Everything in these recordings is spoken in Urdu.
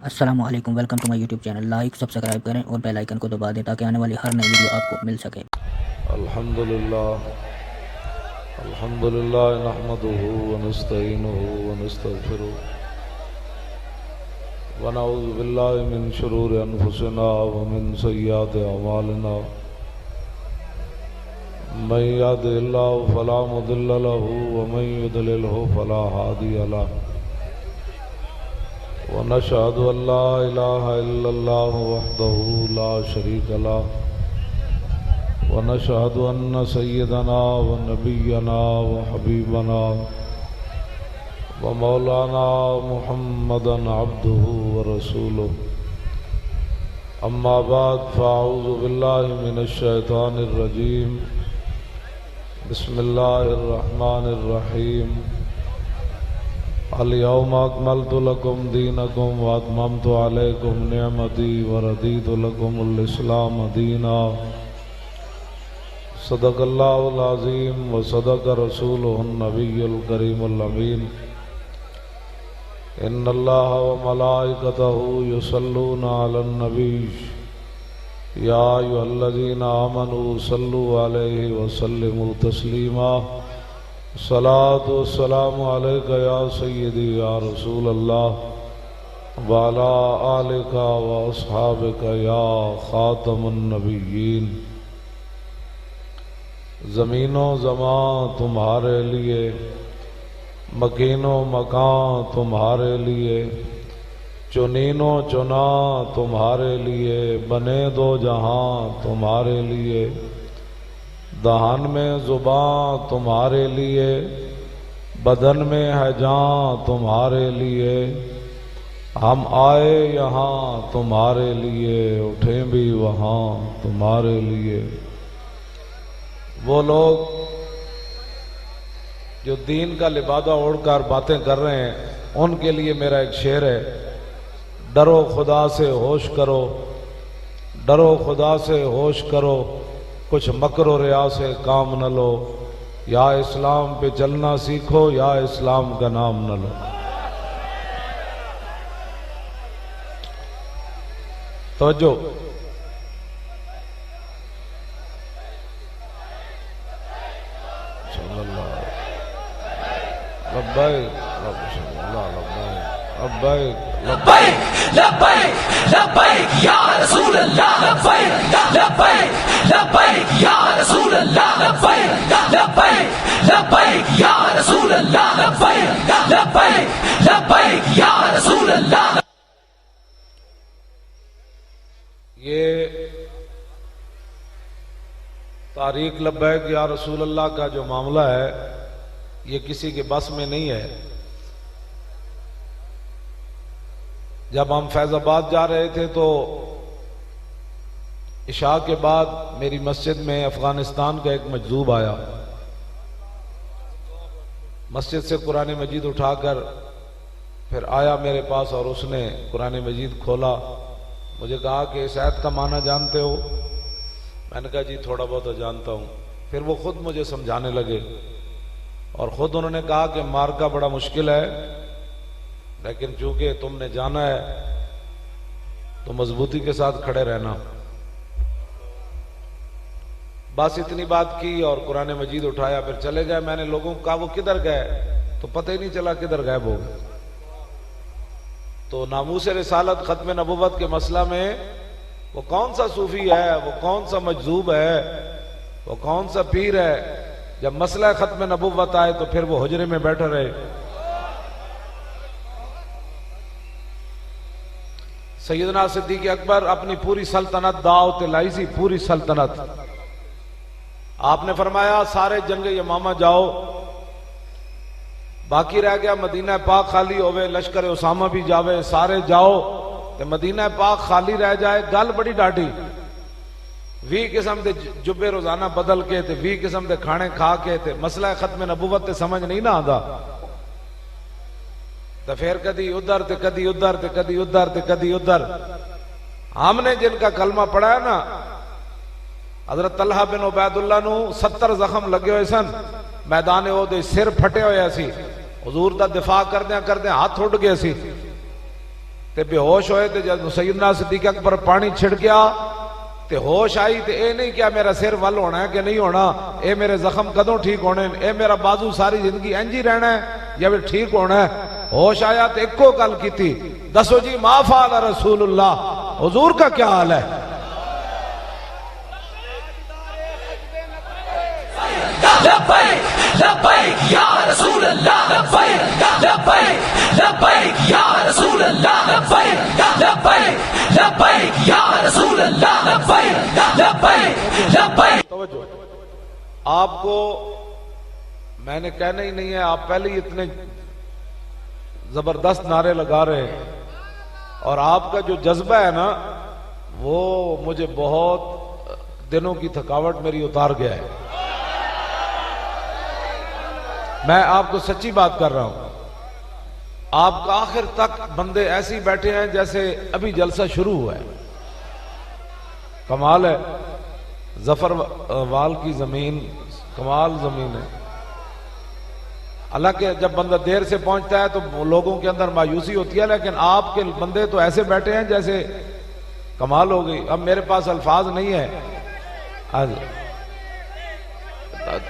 السلام علیکم، welcome to my YouTube channel. Like subscribe کریں اور بیل آئیکن کو دبا دیں تاکہ آنے والی ہر نئی ویڈیو آپ کو مل سکے۔ الحمدللہ نحمده ونستعینه ونستغفره ونعوذ باللہ من شرور انفسنا ومن سیئات اعمالنا من يهده الله فلا مضل له ومن يضلله فلا هادي له ونشهد ان لا اله الا الله وحده لا شريك له ونشهد ان سيدنا ونبينا وحبيبنا ومولانا محمدا عبده ورسوله اما بعد فاعوذ بالله من الشيطان الرجيم بسم الله الرحمن الرحيم اليوم اکملت لکم دینکم واتممت علیکم نعمتی وردیت لکم الاسلام دینا صدق اللہ العظیم وصدق رسولہ النبی الکریم الامین ان اللہ وملائکتہ یصلون علی النبی یا ایھا الذین آمنوا صلوا علیہ وسلموا تسلیما الصلاة والسلام علیک یا سیدی یا رسول اللہ وعلی آلک واصحابک یا خاتم النبیین۔ زمین و زمان تمہارے لیے، مکین و مکان تمہارے لیے، چنین و چنا تمہارے لیے، بنے دو جہاں تمہارے لیے، دہن میں زباں تمہارے لیے، بدن میں ہے جان تمہارے لیے، ہم آئے یہاں تمہارے لیے، اٹھیں بھی وہاں تمہارے لیے۔ وہ لوگ جو دین کا لبادہ اوڑھ کر باتیں کر رہے ہیں ان کے لیے میرا ایک شعر ہے: ڈرو خدا سے ہوش کرو، ڈرو خدا سے ہوش کرو، کچھ مکر و ریا سے کام نہ لو، یا اسلام پہ چلنا سیکھو یا اسلام کا نام نہ لو۔ توجہ، لبیک لبیک لبیک لبیک لبیک یا رسول اللہ، لبیک لبیک لبیک یا رسول اللہ، لبیک لبیک لبیک یا رسول اللہ، لبیک لبیک لبیک یا رسول اللہ۔ یہ تاریخ لبیک یا رسول اللہ کا جو معاملہ ہے یہ کسی کے بس میں نہیں ہے۔ جب ہم فیض آباد جا رہے تھے تو عشاء کے بعد میری مسجد میں افغانستان کا ایک مجذوب آیا، مسجد سے قرآن مجید اٹھا کر پھر آیا میرے پاس اور اس نے قرآن مجید کھولا، مجھے کہا کہ اس آیت کا معنی جانتے ہو؟ میں نے کہا جی تھوڑا بہت جانتا ہوں۔ پھر وہ خود مجھے سمجھانے لگے اور خود انہوں نے کہا کہ مارکا بڑا مشکل ہے، لیکن چونکہ تم نے جانا ہے تو مضبوطی کے ساتھ کھڑے رہنا۔ بس اتنی بات کی اور قرآن مجید اٹھایا، پھر چلے گئے۔ میں نے لوگوں کو کہا وہ کدھر گئے تو پتہ ہی نہیں چلا کدھر غائب ہو گئے۔ تو ناموس رسالت ختم نبوت کے مسئلہ میں وہ کون سا صوفی ہے، وہ کون سا مجذوب ہے، وہ کون سا پیر ہے، جب مسئلہ ختم نبوت آئے تو پھر وہ حجرے میں بیٹھے رہے۔ سیدنا صدیق اکبر اپنی پوری سلطنت دعوت لائی سی، پوری سلطنت۔ آپ نے فرمایا سارے جنگ یمامہ جاؤ، باقی رہ گیا مدینہ پاک خالی ہوئے، لشکر اسامہ بھی جاوے، سارے جاؤ تے مدینہ پاک خالی رہ جائے۔ گل بڑی ڈاڈی، 20 قسم دے جبے روزانہ بدل کے تے 20 قسم دے کھانے کھا کے تے مسئلہ ختم نبوت تے سمجھ نہیں نہ آندا، تو پھر کدی ادھر تے کدی ادھر تے کدی ادھر تے کدی ادھر۔ ہم نے جن کا کلمہ پڑھا ہے نا، حضرت طلحہ بن عبید اللہ نو 70 زخم لگے ہوئے سن، میدان احد سر پھٹے ہوئے سی، حضور دا دفاع کردیاں ہاتھ اٹھ گئے سی، تے بے ہوش ہوئے تے جب سیدنا صدیق اکبر پانی چھڑکیا تے ہوش آئی تے اے نہیں کیا میرا سر ول ہونا ہے کہ نہیں ہونا، اے میرے زخم کدوں ٹھیک ہونے، اے میرا بازو ساری زندگی انج ہی رہنا ہے یا پھر ٹھیک ہونا ہے۔ ہوش آیا تے ایک کو گل کیتی، دسو جی ما فعل رسول اللہ، حضور کا کیا حال ہے؟ لبیک لبیک یا رسول اللہ، لبیک لبیک لبیک یا رسول اللہ، لبیک لبیک لبیک یا رسول اللہ، لبیک لبیک لبیک۔ توجہ، آپ کو میں نے کہنا ہی نہیں ہے، آپ پہلے ہی اتنے زبردست نعرے لگا رہے ہیں، اور آپ کا جو جذبہ ہے نا وہ مجھے بہت دنوں کی تھکاوٹ میری اتار گیا ہے۔ میں آپ کو سچی بات کر رہا ہوں، آپ کا آخر تک بندے ایسے بیٹھے ہیں جیسے ابھی جلسہ شروع ہوا ہے۔ کمال ہے، ظفر وال کی زمین کمال زمین ہے۔ حالانکہ جب بندہ دیر سے پہنچتا ہے تو لوگوں کے اندر مایوسی ہوتی ہے، لیکن آپ کے بندے تو ایسے بیٹھے ہیں جیسے کمال ہو گئی۔ اب میرے پاس الفاظ نہیں ہے۔ آج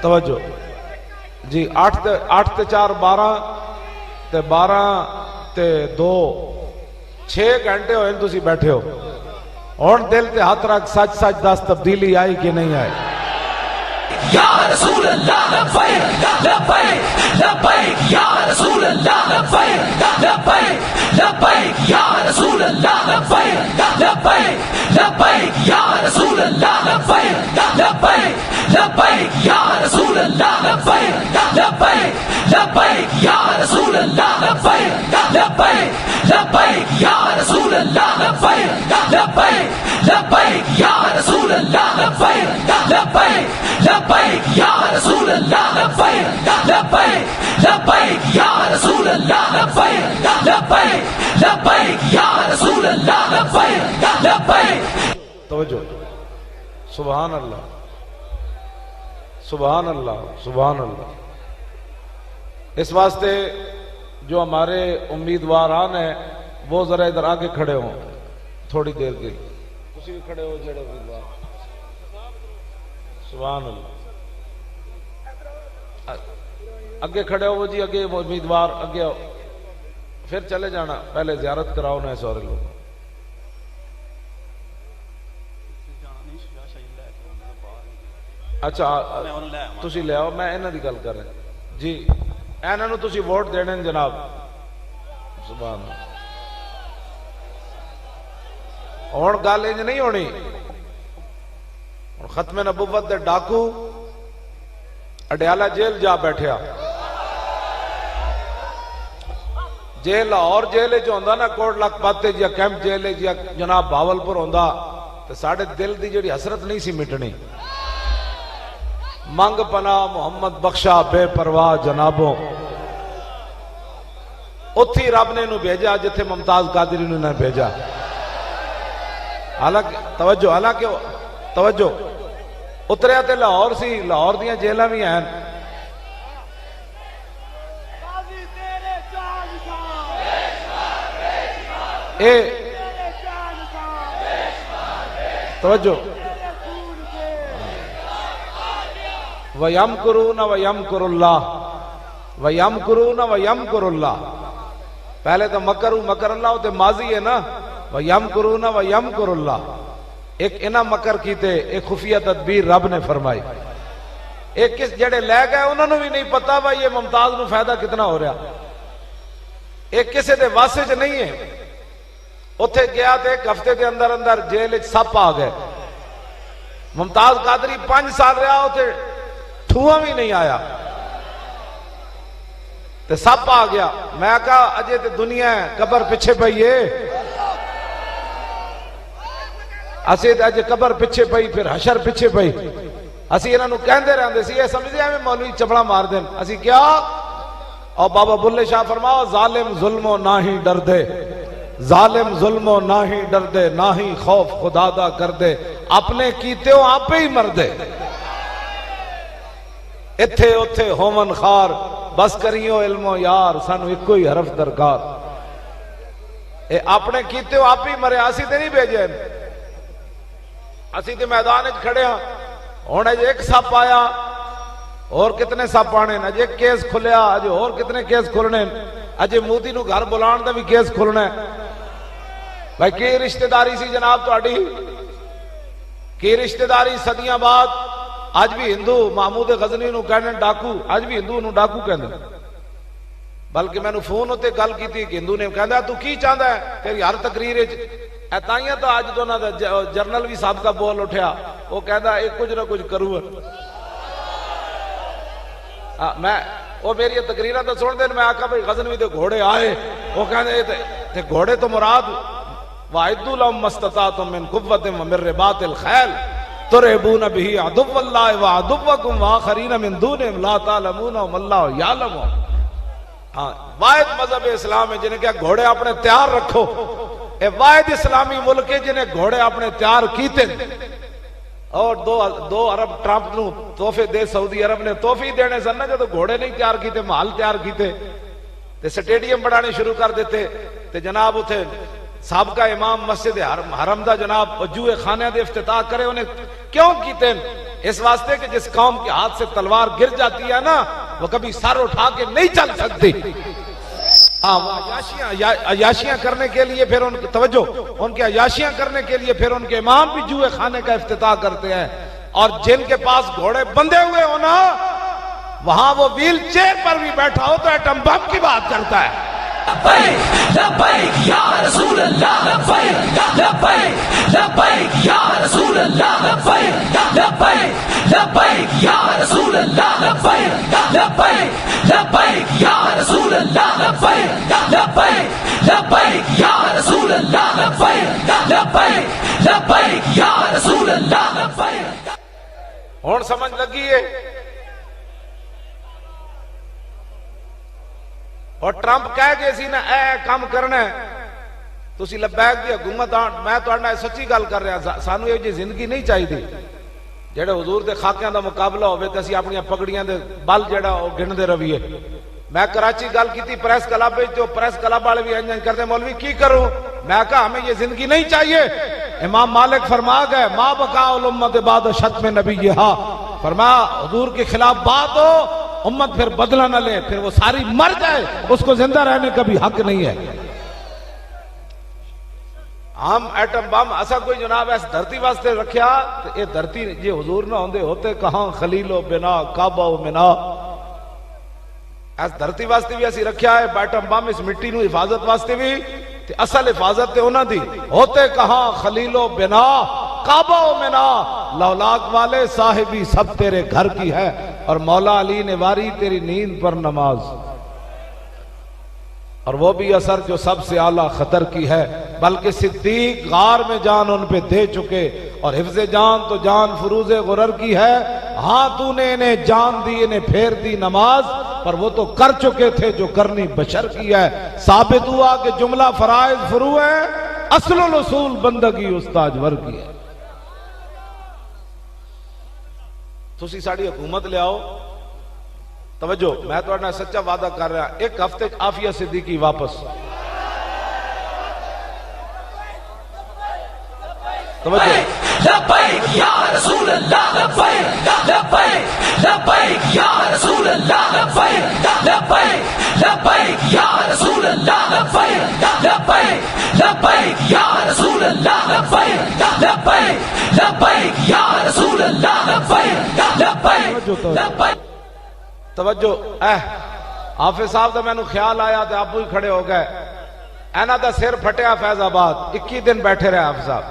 توجہ جی، 8 تے 4 12 تے 12 تے 2 6 گھنٹے ہوئے تسی بیٹھے ہو، اور دل تے ہاتھ رکھ، سچ سچ دس تبدیلی آئی کہ نہیں آئی؟ یا رسول اللہ، لبیک لبیک لبیک یا رسول اللہ، لبیک لبیک لبیک یا رسول اللہ، لبیک لبیک لبیک یا رسول اللہ، لبیک لبیک لبیک یا رسول اللہ، لبیک لبیک لبیک یا رسول اللہ، لبیک لبیک لبیک یا رسول اللہ، لبیک لبیک لبیک یا رسول اللہ، لبیک لبیک لبیک یا رسول اللہ، لبیک لبیک لبیک یا رسول اللہ، لبیک لبیک لبیک یا رسول اللہ، لبیک لبیک۔ توجہ، سبحان اللہ سبحان اللہ سبحان اللہ۔ اس واسطے جو ہمارے امیدواران ہیں وہ ذرا ادھر آگے کھڑے ہوں تھوڑی دیر کے لیے، تسی بھی کھڑے ہو جڑے امیدوار۔ سبحان اللہ، اگے کھڑے ہو جی، اگے وہ امیدوار اگے ہو، پھر چلے جانا، پہلے زیارت کراؤ نا سارے لوگ۔ اچھا تسی لے آؤ، میں انہاں دی گل کر رہا جی، انہاں نو تسی ووٹ دینے جناب۔ سبحان اللہ۔ ہن گل انج نہیں ہونی، ختم نبوت دے ڈاکو اڈیالہ جیل جا بیٹھیا، جیل لاہور جیل جو ہوندا نا کوٹ لکھپت یا کیمپ جیل یا جناب بھاولپور ہوندا تے ساڈے دل دی جڑی حسرت نہیں سی مٹنی۔ منگ پناہ محمد بخشا بے پرواہ جنابوں، اتھی رب نے انہوں بھیجا جتھے ممتاز قادری نے بھیجا۔ حالانکہ توجہ اتریا تے لاہور سی، لاہور دیاں جیلاں بھی ہیں۔ اے توجہ، وَيَمْكُرُونَ وَيَمْكُرُ اللَّهُ وَيَمْكُرُونَ وَيَمْكُرُ اللَّهُ، پہلے تو مکر اللہ ہوتے ماضی ہے نا، وَيَمْكُرُونَ وَيَمْكُرُ اللَّهُ، ایک انہا مکر کیتے، ایک خفیہ تدبیر رب نے فرمائی، ایک کس جڑے لے گئے انہوں نے بھی نہیں پتا بھائی یہ ممتاز نو فائدہ کتنا ہو رہا، ایک کسے دے واسے چ نہیں ہے، اتھے گیا تھے ایک ہفتے دے اندر جیل سپ آ گئے، ممتاز قادری 5 سال رہا ہوتے ٹھواں بھی نہیں آیا، تے سپ آ گیا، میں کہا اجے تے دنیا ہے قبر پیچھے پئیے، اسی تے اجے قبر پیچھے پئی پھر حشر پیچھے پئی، اسی انہاں نو کہندے رہندے سی یہ سمجھدے ہیں مولوی چپڑا مار دین، اسی کیا؟ اور بابا بلے شاہ فرماؤ ظالم ظلموں نہ ہی ڈر دے، ظالم ظلموں نہ ہی ڈر دے، نہ ہی خوف خدا دا کر دے، اپنے کیتے ہو آپ ہی مر دے، اتھے اتھے ہومن خار، بس کریو علم و یار، سانو ایک کوئی حرف درکار۔ اے اپنے کیتے ہو آپ ہی مرے، اسی تے نہیں بھیجے، اسی تے میدان وچ کھڑے ہاں۔ ہن اج ایک سپ آیا، اور کتنے سپ آنے، اج ایک کیس کھلیا، اج اور کتنے کیس کھلنے، اج مودی نو گھر بلان دا بھی کیس کھلنا ہے۔ بھائی کی رشتہ داری سی جناب تہاڈی، کی رشتہ داری صدیاں بعد۔ اج بھی ہندو محمود غزنی نو کہنے ڈاکو، اج بھی ہندو نو ڈاکو کہندے، بلکہ میں نے فون ہوتے گل کی تھی کہ ہندو نے کہندا تو کی چاہندا ہے تیری ہر تقریر وچ، تائیاں تو اج دونوں دا جرنل بھی صاحب کا بول اٹھیا، وہ کہندا ایک کچھ نہ کچھ کروں۔ میں وہ میری تقریراں تو سن دین، میں آکھا بھائی غزنوی دے گھوڑے آئے، وہ کہندے تے گھوڑے تو مراد وَاعِدُّوا لَهُم مَّا اسْتَطَعْتُم مِّن قُوَّةٍ وَمِن رِّبَاطِ الْخَيْلِ تُرْهِبُونَ بِهِ عَدُوَّ اللَّهِ وَعَدُوَّكُمْ وَآخَرِينَ مِن دُونِهِمْ لَا تَعْلَمُونَهُمُ اللَّهُ يَعْلَمُهُمْ۔ ہاں واحد مذہب اسلام ہے جنہیں کہا گھوڑے اپنے تیار رکھو، اے واحد اسلامی ملک ہے جنہیں گھوڑے اپنے تیار کیتے، اور دو ارب ٹرمپ نو تحفے دے، سعودی عرب نے تحفے دینے سن جو تو گھوڑے نہیں تیار کیتے، محل تیار کیتے تے سٹیڈیم بنانے شروع کر دیتے، تے جناب اتھے سابقہ امام مسجد حرم دا جناب وجوہ خانے دے افتتاح کرے، انہیں کیوں کیتے؟ اس واسطے کہ جس قوم کے ہاتھ سے تلوار گر جاتی ہے نا، وہ کبھی سر اٹھا کے نہیں چل سکتی۔ عیاشیاں کرنے کے لیے پھر ان کی توجہ، ان کے عیاشیاں کرنے کے لیے پھر ان کے امام بھی جوئے خانے کا افتتاح کرتے ہیں، اور جن کے پاس گھوڑے بندھے ہوئے ہو نا، وہاں وہ ویل چیئر پر بھی بیٹھا ہو تو ایٹم بم کی بات کرتا ہے۔ لبیک لبیک یا رسول اللہ، لبیک لبیک لبیک یا رسول اللہ، لبیک لبیک لبیک یا رسول اللہ، لبیک لبیک لبیک یا رسول اللہ، لبیک لبیک لبیک یا رسول اللہ، لبیک لبیک لبیک یا رسول اللہ، لبیک۔ ہون سمجھ لگی ہے؟ اور ٹرمپ کہہ گئے سی نا اے کام کرنا ہے، تسی لبیک دی حکومت آن، میں تو آنا سچی گل کر رہا، سانو یہ جی زندگی نہیں چاہی دی جڑے حضور دے خاکیاں دا مقابلہ ہوئے تے اسی اپنی پگڑیاں دے بل جڑا وہ گن دے رویے۔ میں کراچی گل کی تھی پریس کلب پہ، جو پریس کلب والے بھی انجن کرتے مولوی کی کروں، میں کہا ہمیں یہ زندگی نہیں چاہیے۔ امام مالک فرما گئے ما بقاء الامت بعد شتم نبیہا، فرمایا حضور کے خلاف بات ہو امت پھر بدلہ نہ لے، پھر وہ ساری مر جائے، اس کو زندہ رہنے کا بھی حق نہیں ہے۔ ہم ایٹم بم ایسا کوئی جناب ایس دھرتی واسطے رکھیا، یہ دھرتی یہ حضور نہ ہوندے ہوتے کہاں خلیل و بنا کعبہ و منا، ایس دھرتی واسطے بھی ایسی رکھیا ہے، ایٹم بم اس مٹی نو حفاظت واسطے بھی، تے اصل حفاظت تے انہاں دی، ہوتے کہاں خلیل و بنا کعبہ و منا، لولاک والے صاحبی سب تیرے گھر کی ہے، اور مولا علی نے واری تیری نیند پر نماز، اور وہ بھی اثر جو سب سے اعلیٰ خطر کی ہے، بلکہ صدیق غار میں جان ان پہ دے چکے، اور حفظ جان تو جان فروز غرر کی ہے، ہاں تو نے انہیں جان دی انہیں پھیر دی نماز، پر وہ تو کر چکے تھے جو کرنی بشر کی ہے۔ ثابت ہوا کہ جملہ فرائض فرو ہے، اصل الاصول بندگی استاج ور کی ہے۔ تسی ساڑی حکومت لے آؤ، توجہ میں تو اپنا سچا وعدہ کر رہا، ایک ہفتے عافیہ صدیقی واپس، توجہ لبیک یا رسول اللہ، لبیک لبیک لبیک یا رسول اللہ، لبیک لبیک لبیک یا رسول اللہ، لبیک لبیک لبیک یا رسول اللہ، لبیک لبیک لبیک یا رسول اللہ، لبیک لبیک لبیک۔ توجہ حافظ صاحب دا میں نو خیال آیا تے آپ بھی کھڑے ہو گئے، اینا دا سر پھٹیا فیض آباد، 21 دن بیٹھے رہے حافظ صاحب۔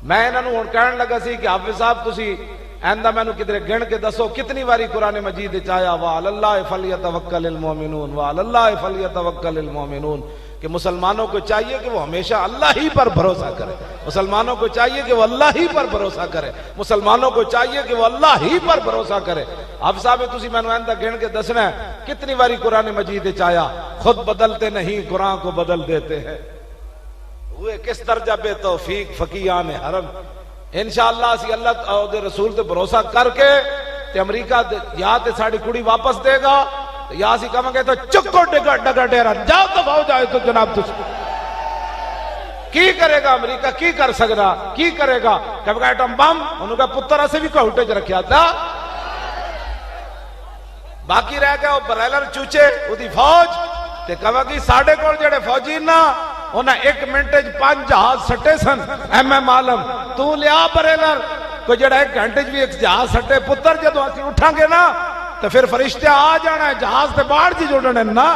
میں انہوں نے کہنے لگا سی کہ حافظ صاحب تسی ایندہ میں نو کدھر گن کے دسو کتنی باری قرآن مجید چاہیا وَعَلَى اللَّهِ فَلْيَتَوَكَّلِ الْمُؤْمِنُونَ وَعَلَى اللَّهِ فَلْيَتَوَكَّلِ الْمُؤْمِنُونَ، کہ مسلمانوں کو چاہیے کہ وہ ہمیشہ اللہ ہی پر بھروسہ کرے، مسلمانوں کو چاہیے کہ وہ اللہ ہی پر بھروسہ کرے، مسلمانوں کو چاہیے کہ وہ اللہ ہی پر بھروسہ کرے۔ حافظ صاحب تسی میں نو ایندہ گن کے دسنا ہے کتنی باری قرآن مجید چاہیا، خود بدلتے نہیں قرآن کو بدل دیتے ہیں، ہوئے کس درجہ بے توفیق فقیان حرم۔ انشاءاللہ اسی اللہ اور دے رسول تے بھروسہ کر کے تے امریکہ یا تے ساڑی کڑی واپس دے گا، یا اسی کہاں گے تو چکو ڈگا ڈیرا جاؤ تو بھاؤ جائے تو جناب تسی کی کرے گا امریکہ کی کر سکتا کی کرے گا کہ ایٹم بم انہوں کا پتر اسے بھی کوٹے چ رکھیا تھا باقی رہ گیا وہ برائلر چوچے وہ دی فوج تے کہا کہ ساڑھے کول جڑے فوجی نا انہیں 1 منٹ 5 جہاز سٹے سن ایم عالم تو لیا برائلر کوئی جڑا 1 گھنٹے بھی 1 جہاز سٹے پتر جدو اسی اٹھاں گے نا تو پھر فرشتے آ جانا ہے جہاز تے باہر جی جوڑنے نا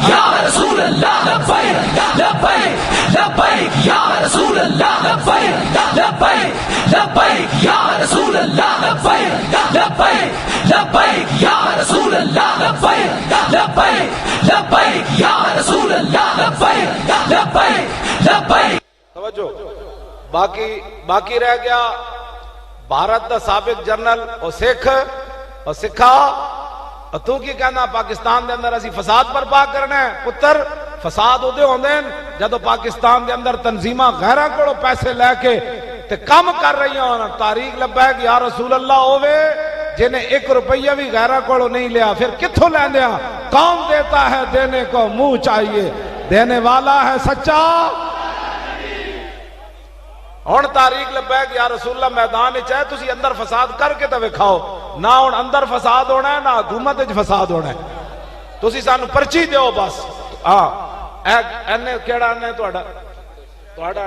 یا رسول اللہ لبیک لبیک لبیک یا رسول اللہ لبیک لبیک لبیک یا رسول اللہ لبیک لبیک لبیک یا رسول اللہ لبیک لبیک لبیک یا رسول اللہ لبیک لبیک لبیک توجہ باقی رہ گیا بھارت دا سابق جنرل اور سکھ اور سکھا اور تو کی کہنا پاکستان دے اندر اسی فساد برپا کرنا ہے پتر فساد ہوتے ہوندے ہیں جدو پاکستان دے اندر تنظیمہ غیرہ کو پیسے لے کے تے کم کر رہی ہیں تاریخ لبیک یا رسول اللہ ہوئے جنہیں 1 روپیہ بھی غیرہ کو نہیں لیا پھر کتھوں لیں دیا کون دیتا ہے دینے کو منہ چاہیے دینے والا ہے سچا ہون تاریخ لبیک یا رسول اللہ میدان چاہے تسی اندر فساد کر کے تو وکھاؤ نہ ہون اندر فساد ہونا ہے نہ حکومت وچ فساد ہونا ہے تسی سانو پرچی دیو بس ہاں اینے کیڑا نے تہاڈا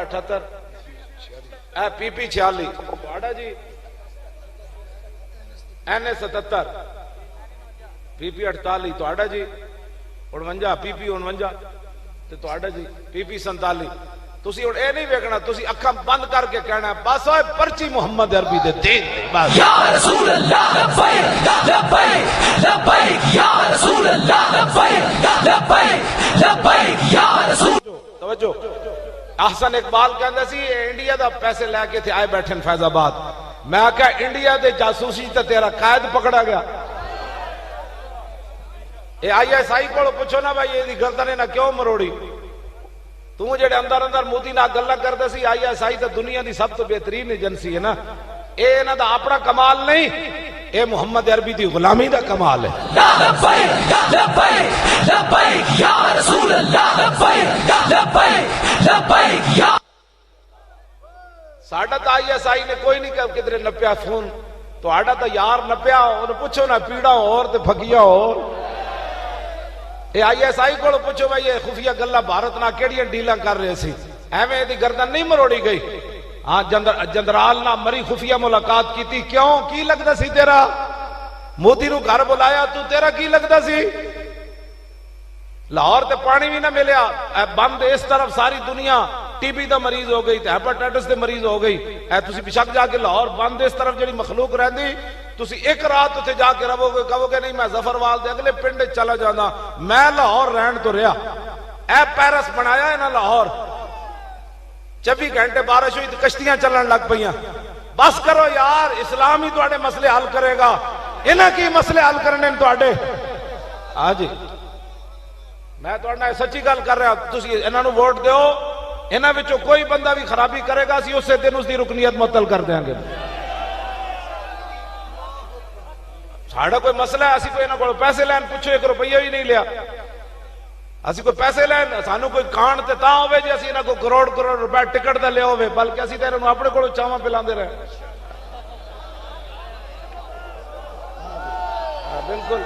78 اے پی پی 46 تہاڈا جی اینے 77 پی پی 48 تہاڈا جی 49 پی پی 49 تے تہاڈا جی پی پی 47 تسی ہن اے نہیں ویکھنا تسی اکھاں بند کر کے کہنا بس اوے پرچی محمد عربی دے دین بس یا رسول اللہ لبیک لبیک لبیک یا رسول اللہ لبیک لبیک لبیک یا رسول توجہ احسن اقبال کہندا سی انڈیا دا پیسے لے کے تھے آئے بیٹھے فیض آباد میں کہا انڈیا دے جاسوسی تے تیرا قائد پکڑا گیا اے آئی ایس آئی کو پوچھو نا بھائی یہ دی گردن نہ کیوں مروڑی تو جڑے اندر مودی نہ گلا کرتے سی آئی ایس آئی تے دنیا دی سب تو بہترین ایجنسی ہے نا اے انہاں دا اپنا کمال نہیں اے محمد عربی دی غلامی دا کمال ہے لبیک لبیک لبیک یا رسول اللہ لبیک لبیک لبیک یا ساڈا تا آئی ایس آئی نے کوئی نہیں کہ کدھر نپیا فون تو آڈا تا یار نپیا انہوں پوچھو نا پیڑا اور تے پھگیا اور اے آئی ایس آئی کو پوچھو بھائی یہ خفیہ گلہ بھارت نہ کیڑیاں ڈیلاں کر رہے سی ایویں دی گردن نہیں مروڑی گئی ہاں جنرال نہ مری خفیہ ملاقات کی تھی کیوں کی لگتا سی تیرا مودی نو گھر بلایا تو تیرا کی لگتا سی لاہور تے پانی بھی نہ ملیا بند اس طرف ساری دنیا ٹی بی دا مریض ہو گئی تے ہیپاٹائٹس دے مریض ہو گئی اے تسی بشک جا کے لاہور بند اس طرف جڑی مخلوق رہندی تسی ایک رات اتنے جا کے رہو گے کہو گے نہیں میں ظفروال دے اگلے پنڈ چلا جانا میں لاہور رہن تو رہا اے پیرس بنایا ہے نا لاہور 24 گھنٹے بارش ہوئی تو کشتیاں چلن لگ پئیاں بس کرو یار اسلام ہی تواڈے مسئلے حل کرے گا انہاں کی مسئلے حل کرنے تواڈے ہاں جی میں تواڈے نال سچی گل کر رہا تسی انہاں نو ووٹ دیو انہاں وچوں کوئی بندہ بھی خرابی کرے گا اسی اسے دن اس دی رکنیت معطل کر دیں گے ساڑھا کوئی مسئلہ ہے اسی کوئی انہاں کو پیسے لین پوچھو 1 روپیہ ہی نہیں لیا اسی کوئی پیسے لین سانو کوئی کان تے تا ہوئے جی اسی انہاں کو کروڑ روپے ٹکٹ تے لے ہوئے بلکہ اسی تیرے نو اپنے کو چاواں پلاندے رہے بالکل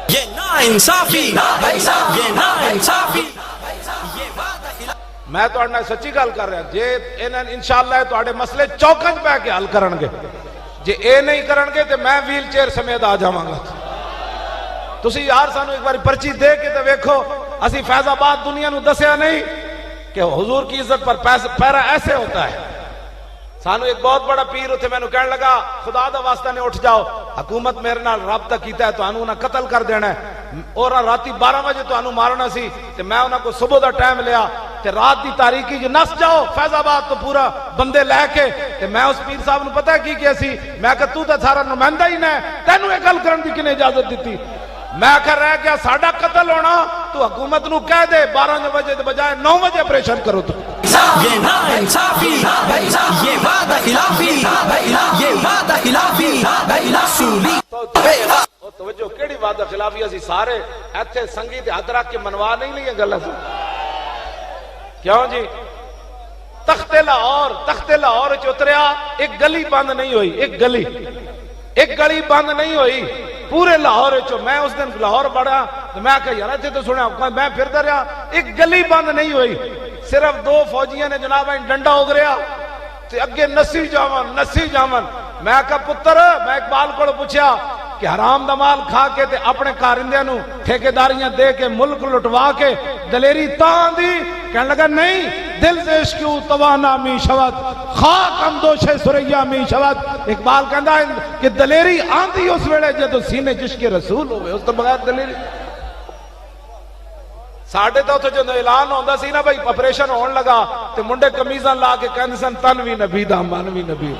یہ ناانصافی یہ ناانصافی میں تو اڑنا سچی گل کر رہا جے انشاءاللہ تواڈے مسئلے چوکن پہ کے حل کرن گے جے اے نہیں کرن گے تے میں ویل چیئر سمیت آ جاواں گا تسی یار سانو ایک بار پرچی دے کے تے ویکھو اسی فیض آباد دنیا نو دسیا نہیں کہ حضور کی عزت پر پیرا ایسے ہوتا ہے سانو ایک بہت بڑا پیر اتنے میں کہنے لگا خدا دا واسطہ نے اٹھ جاؤ حکومت میرے نال رابطہ کیتا ہے تو انہوں نے قتل کر دینا ہے اور راتی 12 بجے تو انہوں مارنا سی تے میں انہوں کو صبح دا ٹائم لیا تے رات دی تاریکی جو نس جاؤ فیض آباد تو پورا بندے لے کے تے میں اس پیر صاحب نے پتہ کی کیا سی میں کہ تو تے سارا نمائندہ ہی نہ تینوں ایک گل کرن دی کنے اجازت دیتی میں کہہ رہا کیا ساڈا قتل ہونا تو حکومت نو کہہ دے 12 بجے دے بجائے 9 بجے آپریشن کرو تو یہ ناانصافی یہ وعدہ خلافی یہ وعدہ خلافی رسولی توجہ کیڑی وعدہ خلافی اسی سارے ایتھے سنگی تے ہاتھ رکھ کے منوا نہیں لئی گل اسی کیوں جی؟ تخت لاہور اتریا، ایک گلی بند نہیں ہوئی، ایک گلی بند نہیں ہوئی پورے لاہور چو۔ میں اس دن لاہور بڑھا تو میں کہا یار اتنے تو سنیا، میں پھرتا رہا، ایک گلی بند نہیں ہوئی، صرف دو فوجیاں نے جناب ڈنڈا اگریا تے اگے نسی جاون۔ میں کہا پتر، میں اقبال کو پوچھا کہ حرام دا مال کھا کے تے اپنے کارندیاں نو ٹھیکیداریاں دے کے ملک لٹوا کے دلیری تاں دی؟ کہنے لگا نہیں، دل سے عشقیو توانا می شود، خاک ہم دوشے سریا می شود۔ اقبال کہندا ہے کہ دلیری آندی اس ویلے جدو سینے جشق رسول ہوئے، اس تو بغیر دلیری ساڑھے تو جدو اعلان ہوندا سی نا بھائی آپریشن ہون لگا تے منڈے کمیزاں لا کے کہندے سن تن وی نبی دا من وی نبی۔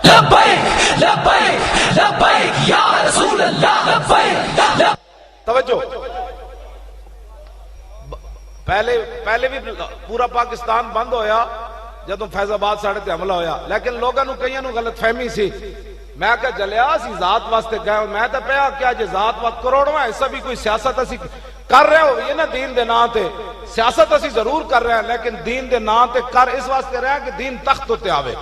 لبیک لبیک لبیک یا رسول اللہ لبیک۔ توجہ، پہلے بھی پورا پاکستان بند ہویا جدوں فیض آباد ساڑھے تے حملہ ہویا، لیکن لوگاں نو کئیاں نو غلط فہمی سی۔ میں کہا جلیا اسی ذات واسطے گئے، میں تے پیا کیا جے ذات واسطے کروڑواں ایسا بھی کوئی سیاست اسی کر رہے ہو یہ نا دین دے نام تے، سیاست اسی ضرور کر رہے ہیں لیکن دین دے نام تے کر اس واسطے رہے ہیں کہ دین تخت تے آوے،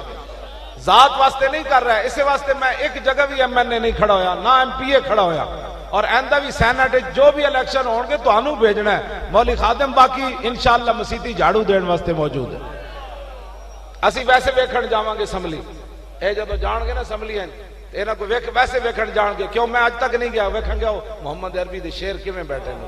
ذات واسطے نہیں کر رہا ہے۔ اسی واسطے میں ایک جگہ بھی ایم این اے نہیں کھڑا ہویا، نہ ایم پی اے کھڑا ہویا، اور آئندہ بھی سینٹ جو بھی الیکشن ہون گے تو انہوں بھیجنا ہے۔ مولوی خادم باقی انشاءاللہ مسیتی جھاڑو دین واسطے موجود ہے۔ اسی ویسے ویکھن جاواں گے اسمبلی، اے جدو جان گے نا اسمبلی ہیں اینا کو ویسے ویکھن جان گے، کیوں میں آج تک نہیں گیا، ویکھن گیا محمد عربی دے شیر کیویں بیٹھے ہیں۔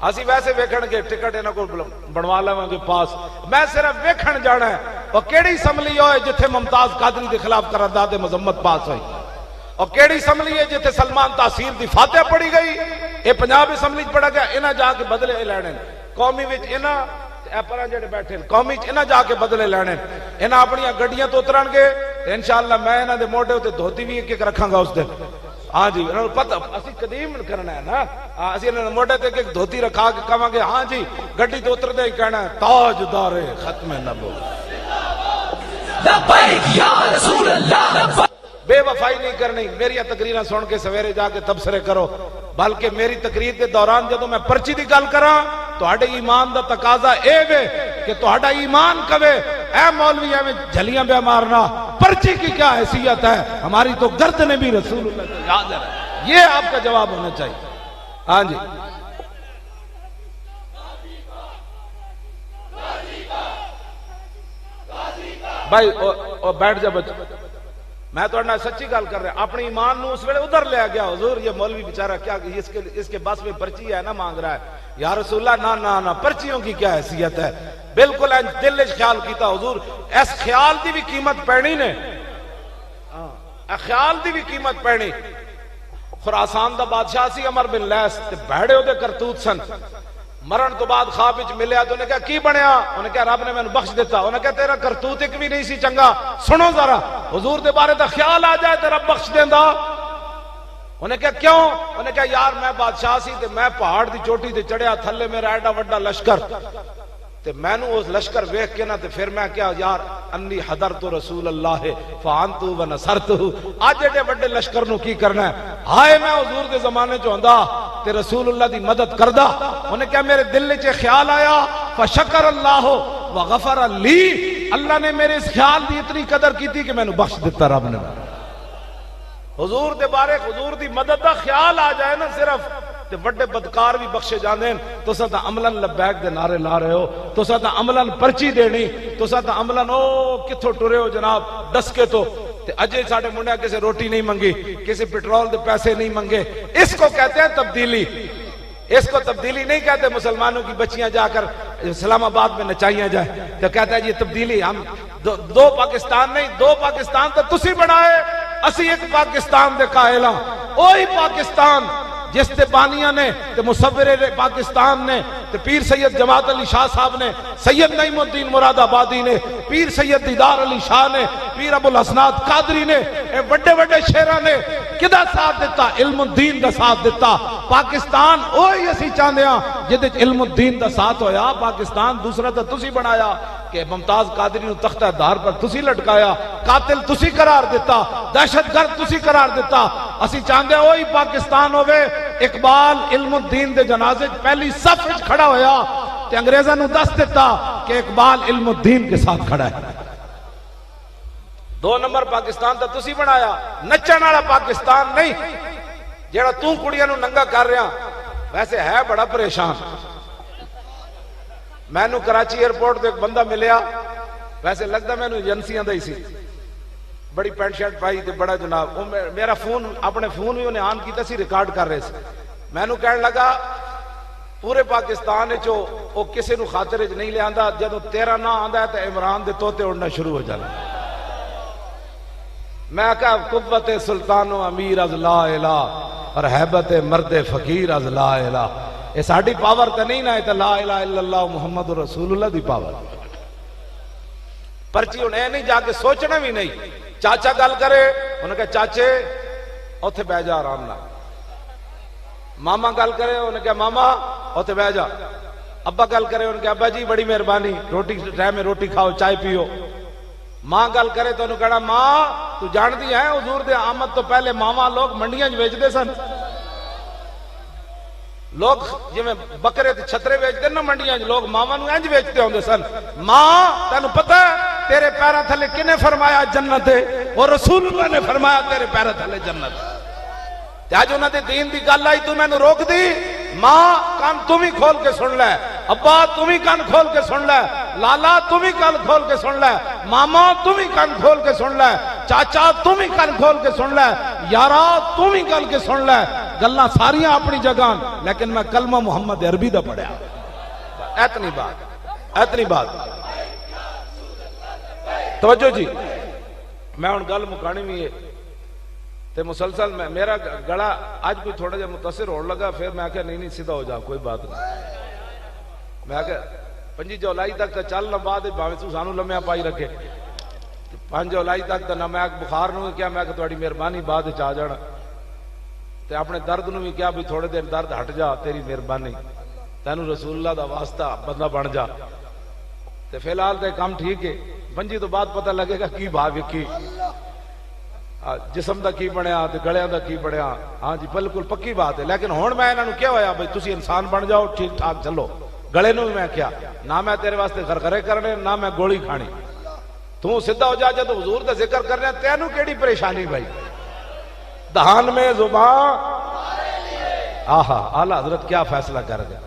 اسی ویسے ویکھن گے، ٹکٹ اینا کو بنوا لواں گے پاس، میں صرف ویکھن جانا ہے۔ اور کیڑی اسمبلی ہوئے جتھے ممتاز قادری دے خلاف قرارداد مذمت پاس ہوئی، اور کیڑی اسمبلی ہے جتھے سلمان تاثیر دی فاتحہ پڑھی گئی، اے پنجاب اسمبلی پڑھا گیا، انہاں جا کے بدلے لینے قومی وچ، انہاں اپنا جڑے بیٹھے قومی چ انہاں جا کے بدلے لینے، انہاں اپنی گڈیاں تو اترن گے، انشاءاللہ میں انہاں دے موڈے تے دھوتی بھی ایک رکھاں گا اس دن۔ ہاں جی انہوں پتہ اسی قدیم کرنا ہے نا، اسی انہوں موڈے تے ایک دھوتی رکھا کے کہاں گے ہاں جی گڈی تو اتر دے ہی کہنا ہے تاجدار ختم نبوت لبیک یا رسول اللہ لبیک۔ بے وفائی نہیں کرنی، میری تقریریں سن کے سویرے جا کے تبصرے کرو، بلکہ میری تقریر کے دوران جدوں میں پرچی دی گل کراں تہاڈے ایمان دا تقاضا اے وے کہ تہاڈا ایمان کہے اے مولوی ایویں جھلیاں پہ مارنا، پرچی کی کیا حیثیت ہے، ہماری تو گردنیں بھی رسول اللہ سے یاد ہے، یہ آپ کا جواب ہونا چاہیے۔ ہاں جی بھائی بیٹھ جا بچ، میں تو سچی گل کر رہا، اپنی ایمان نو اس ویلے ادھر لے گیا، حضور یہ مولوی بیچارہ کیا اس کے بس میں پرچی ہے نا مانگ رہا ہے، یا رسول اللہ نہ پرچیوں کی کیا حیثیت ہے، بالکل دل وچ خیال کیتا حضور اس خیال دی بھی قیمت پینی نے، خیال دی بھی قیمت پینی۔ خراسان دا بادشاہ سی عمر بن لیس تے بھڑے دے کرتوت سن، مرن تو بعد خواب وچ ملیا تو انہیں کہا کی بنیا، انہیں کہا رب نے میں بخش دیتا، انہیں کہا تیرا کرتوت ایک بھی نہیں سی چنگا، سنو ذرا حضور دے بارے دا خیال آ جائے تیرا بخش دیندا، انہیں کہا کیوں، انہیں کہا یار میں بادشاہ سی تے میں پہاڑ دی چوٹی تے چڑھیا، تھلے میرا ایڈا وڈا لشکر تے میں نو اس لشکر ویکھ کے نا تے پھر میں کیا یار انی حضرت رسول اللہ فانتو و نصرتو، آج ایڈے وڈے لشکر نو کی کرنا ہے، ہائے میں حضور دے زمانے چ ہوندا تے رسول اللہ دی مدد کردا، انہیں کہا میرے دل وچ خیال آیا فشکر اللہ وغفر لی، اللہ نے میرے اس خیال دی اتنی قدر کی تھی کہ میں نو بخش دیتا رب نے۔ حضور دے بارے حضور دی مدد دا خیال آ جائے نا صرف تے بڑے بدکار بھی بخشے جاندے ہیں، تو ساتھ عملاً لبیک دے نعرے لا رہے ہو، تو ساتھ عملاً پرچی دینی، تو ساتھ عملاً او کتھوں ٹرے ہو جناب ڈس کے تو تے اجے ساڑھے منڈیا کسی روٹی نہیں منگی، کسی پیٹرول دے پیسے نہیں منگے، اس کو کہتے ہیں تبدیلی، اس کو تبدیلی نہیں کہتے مسلمانوں کی بچیاں جا کر اسلام آباد میں نچائیاں جائیں تو کہتا ہے جی تبدیلی، ہم دو پاکستان نہیں، دو پاکستان تو تسی بنائے، اسی ایک پاکستان دے قائل ہاں، وہی پاکستان جس تے بانیاں نے تے مصور پاکستان نے تے پیر سید جماعت علی شاہ صاحب نے، سید نعیم الدین مراد آبادی نے، پیر سید دیدار علی شاہ نے، پیر ابو الحسنات قادری نے، اے بڑے بڑے شیرہ نے کدا ساتھ دیتا، علم الدین دا ساتھ دیتا، پاکستان اوہی اسی چاہتے ہیں جہدے علم الدین دا ساتھ ہویا. پاکستان دوسرا تو تسی بنایا کہ ممتاز قادری نو تختہ دار پر تسی لٹکایا, قاتل تسی قرار دیتا, دہشت گرد تسی قرار دیتا. اسی چاہتے ہیں وہی پاکستان ہوئے. اقبال علم الدین دے جنازے پہلی صف وچ کھڑا ہویا تے انگریزاں نو دس دیتا کہ اقبال علم الدین کے ساتھ کھڑا ہے. 2 نمبر پاکستان تا تسی بنایا, نچن والا پاکستان نہیں جیڑا تو کڑیاں نو ننگا کر رہا. ویسے ہے بڑا پریشان. میں نو کراچی ایئرپورٹ تے ایک بندہ ملیا, ویسے لگتا میں نو ایجنسیاں دا ہی سی, بڑی پینٹ شرٹ پائی تے بڑا جناب. میرا فون اپنے فون بھی انہیں آن کیتا سی, ریکارڈ کر رہے سے. میں نو کہنے لگا پورے پاکستان چو او کسے نو خاطر وچ نہیں لے آندا, جدوں تیرا نہ آندا ہے تے عمران دے توتے اڑنا شروع ہو جانا. میں کہا قوت سلطان و امیر از لا الہ اور حیبت مرد فقیر از لا الہ. یہ ساڑھی پاور تے نہیں نا, یہ تے لا الہ الا اللہ محمد رسول اللہ دی پاور. پرچی انہیں نہیں جا کے سوچنا بھی نہیں. چاچا گل کرے انہوں نے کہا چاچے اوتھے بہ جا آرام نہ. ماما گل کرے انہوں نے کہا ماما اوتھے بہ جا. ابا گل کرے انہوں نے کہا ابا جی بڑی مہربانی, روٹی ٹائم میں روٹی کھاؤ, چائے پیو. ماں گل کرے تو انہوں نے کہا ماں تو جان دی ہے حضور دے آمد تو پہلے ماما لوگ منڈیاں جو بیچ دے سن. لوگ جی میں بکرے تے چھترے بیچ دے نا منڈیاں جو, لوگ ماما نو انج بیچتے ہوں دے سن. ماں تینو پتہ ہے تیرے پیرہ تھلے کنے فرمایا جنت ہے, اور رسول اللہ نے فرمایا تیرے پیرہ تھلے جنت. آج انہوں نے دین دی گل آئی تو میں نے روک دی. ماں کان تم ہی کھول کے سن لے, ابا تم ہی کان کھول کے سن لے, لالا تم ہی کان کھول کے سن لے, ماما تم ہی کان کھول کے سن لے, چاچا تم ہی کان کھول کے سن لے, یارا تم ہی کان کے سن لے. گلاں ساریاں اپنی جگہ, لیکن میں کلمہ محمد عربی دا پڑھیا. اتنی بات, اتنی بات. توجہ جی, میں ان گل مکانی بھی ہے تے مسلسل میں میرا گڑا آج کوئی تھوڑا جا متاثر ہونے لگا. پھر میں کہا نہیں سیدھا ہو جا, کوئی بات نہیں. میں کہا 5 جولائی تک چل نہ بعد باویں تو سانو لمحہ پائی رکھے. 5 جولائی تک نہ میں بخار نو کیا, میں کہ تہاڈی مہربانی بعد وچ آ جانا. تے اپنے درد نو بھی کیا بھی تھوڑے دیر درد ہٹ جا, تیری مہربانی, تینوں رسول اللہ دا واسطہ بندہ بن جا. تے فی الحال تے کام ٹھیک ہے. 5 تو بعد پتہ لگے گا کی بھاگ کی جسم دا کی بنیا تے گڑیاں دا کی بنیا. ہاں جی بالکل پکی بات ہے. لیکن ہن میں انہاں نوں کیا ہویا بھئی تسی انسان بن جاؤ, ٹھیک ٹھاک چلو. گلے نوں بھی میں کیا نہ میں تیرے واسطے غرغرے کرنے, نہ میں گولی کھانی. تو سیدھا ہو جا, جب حضور دا ذکر کرنے تینوں کیڑی پریشانی بھائی. دہان میں زبان, آہا اعلیٰ حضرت کیا فیصلہ کر گیا.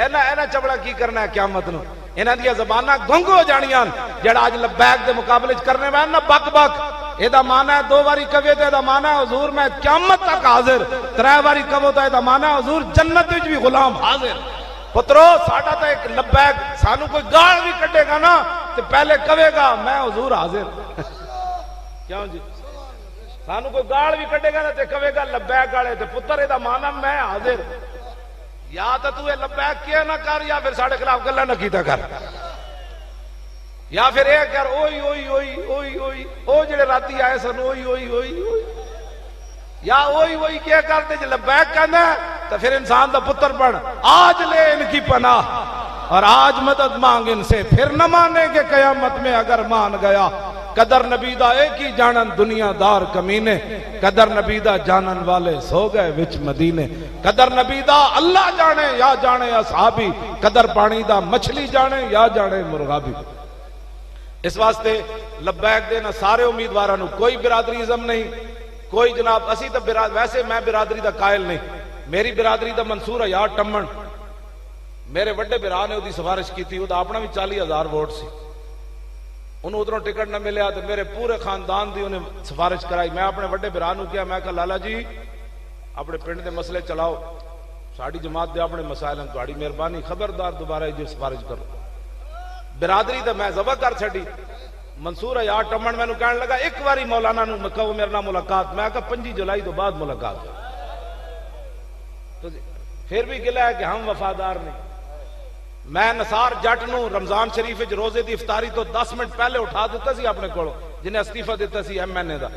اینا چبڑا کی کرنا ہے قیامت نو. انہاں دیا زبانہ گنگ ہو جانیاں جڑا آج لبیک دے مقابلے کرنے میں نا بک بک. ایدہ معنی ہے 2 باری کبھی تے ایدہ معنی ہے حضور میں قیامت تک حاضر. 3 باری کبھی تے ایدہ معنی ہے حضور جنت وچ بھی غلام حاضر. پترو ساڑھا تا ایک لبیک, سانو کوئی گاڑ بھی کٹے گا نا تو پہلے کہے گا میں حضور حاضر. کیوں جی, سانو کوئی گاڑ بھی کٹے گا نا تو کہے گا لبیک گاڑے تے پتر ایدہ معنی میں حاضر. یا تو تو لبیک کیا نہ کر, یا پھر ساڑھے خلاف گلہ نہ کیتا کر, یا پھر ایک کر اوئی اوئی اوئی اوئی اوئی او جڑے راتی آئے سن اوئی اوئی اوئی اوئی, یا اوئی اوئی کیا کرتے جب لبیک کہنا ہے تو پھر انسان دا پتر بن. آج لے ان کی پناہ اور آج مدد مانگ ان سے, پھر نہ مانیں گے قیامت میں اگر مان گیا. قدر نبی دا ایک ہی جانن دنیا دار کمینے, قدر نبی دا جانن والے سو گئے وچ مدینے. قدر نبی دا اللہ جانے یا جانے اصحابی, قدر پانی دا مچھلی جانے یا جانے مرغابی. اس واسطے لبیک دینا سارے امیدواراں نو, کوئی برادری ازم نہیں, کوئی جناب اسی تو ویسے میں برادری دا قائل نہیں. میری برادری دا منصور ہے یار ٹمن, میرے وڈے برا نے دی سفارش کی تھی, وہ اپنا بھی 40,000 ووٹ سی. انہوں ادھروں ٹکٹ نہ ملیا تو میرے پورے خاندان دی انہیں سفارش کرائی. میں اپنے وڈے برا نو کیا, میں کہا لالا جی اپنے پنڈ دے مسئلے چلاؤ, ساڑی جماعت دے اپنے مسائل ہیں, تہاڈی مہربانی خبردار دوبارہ جو سفارش کرو. برادری تو میں ذبح کر چھڈی. منصور یار ٹمن میں کہنے لگا ایک باری مولانا نو کہو میرے نال ملاقات. میں کہا 5 جولائی تو بعد ملاقات. تو پھر بھی گلا ہے کہ ہم وفادار نہیں. میں نثار جٹ نو رمضان شریف وچ روزے دی افطاری تو 10 منٹ پہلے اٹھا دیتا سی اپنے کولوں, جنہیں استعفیٰ دیتا سی ایم این اے دا.